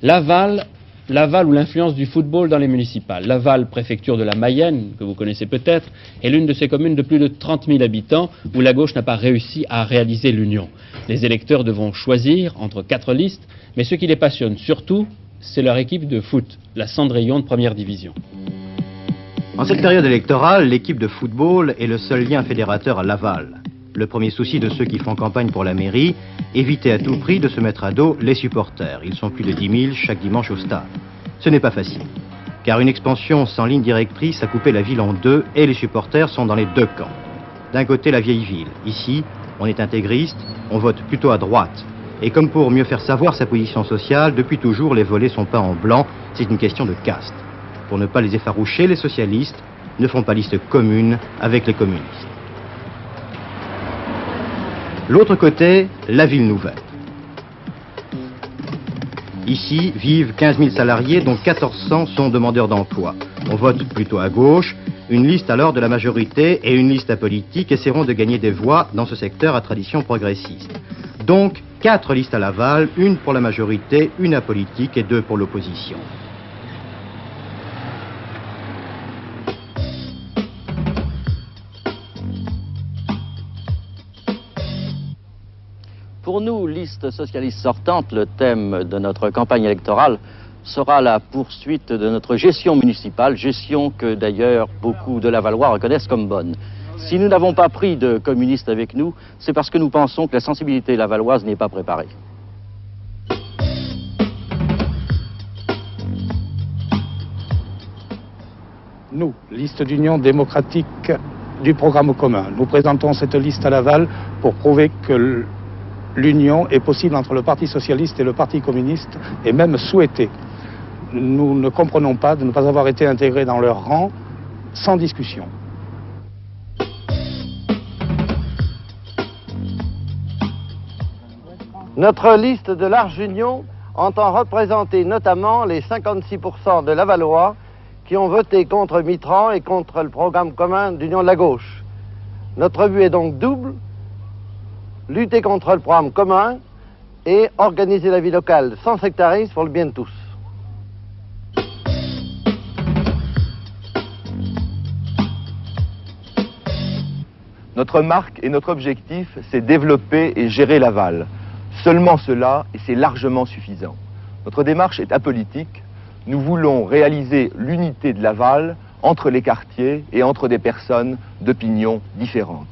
Laval ou l'influence du football dans les municipales. Laval, préfecture de la Mayenne, que vous connaissez peut-être, est l'une de ces communes de plus de 30 000 habitants où la gauche n'a pas réussi à réaliser l'union. Les électeurs devront choisir entre 4 listes, mais ce qui les passionne surtout, c'est leur équipe de foot, la Cendrillon de première division. En cette période électorale, l'équipe de football est le seul lien fédérateur à Laval. Le premier souci de ceux qui font campagne pour la mairie, éviter à tout prix de se mettre à dos les supporters. Ils sont plus de 10 000 chaque dimanche au stade. Ce n'est pas facile, car une expansion sans ligne directrice a coupé la ville en deux et les supporters sont dans les deux camps. D'un côté, la vieille ville. Ici, on est intégriste, on vote plutôt à droite. Et comme pour mieux faire savoir sa position sociale, depuis toujours, les volets sont peints en blanc, c'est une question de caste. Pour ne pas les effaroucher, les socialistes ne font pas liste commune avec les communistes. L'autre côté, la ville nouvelle. Ici vivent 15 000 salariés, dont 1400 sont demandeurs d'emploi. On vote plutôt à gauche. Une liste alors de la majorité et une liste apolitique essaieront de gagner des voix dans ce secteur à tradition progressiste. Donc, 4 listes à Laval, une pour la majorité, une apolitique et 2 pour l'opposition. Pour nous, liste socialiste sortante, le thème de notre campagne électorale sera la poursuite de notre gestion municipale, gestion que d'ailleurs beaucoup de Lavallois reconnaissent comme bonne. Si nous n'avons pas pris de communistes avec nous, c'est parce que nous pensons que la sensibilité lavalloise n'est pas préparée. Nous, liste d'Union démocratique du programme commun, nous présentons cette liste à Laval pour prouver que l'union est possible entre le Parti socialiste et le Parti communiste, et même souhaitée. Nous ne comprenons pas de ne pas avoir été intégrés dans leur rang sans discussion. Notre liste de large union entend représenter notamment les 56% de Lavallois qui ont voté contre Mitterrand et contre le programme commun d'union de la gauche. Notre but est donc double: lutter contre le programme commun et organiser la vie locale sans sectarisme pour le bien de tous. Notre marque et notre objectif, c'est développer et gérer Laval. Seulement cela, et c'est largement suffisant. Notre démarche est apolitique. Nous voulons réaliser l'unité de Laval entre les quartiers et entre des personnes d'opinions différentes.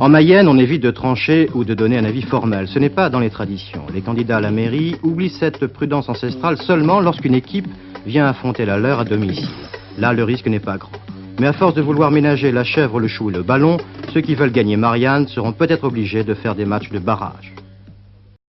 En Mayenne, on évite de trancher ou de donner un avis formel. Ce n'est pas dans les traditions. Les candidats à la mairie oublient cette prudence ancestrale seulement lorsqu'une équipe vient affronter la leur à domicile. Là, le risque n'est pas grand. Mais à force de vouloir ménager la chèvre, le chou et le ballon, ceux qui veulent gagner Marianne seront peut-être obligés de faire des matchs de barrage.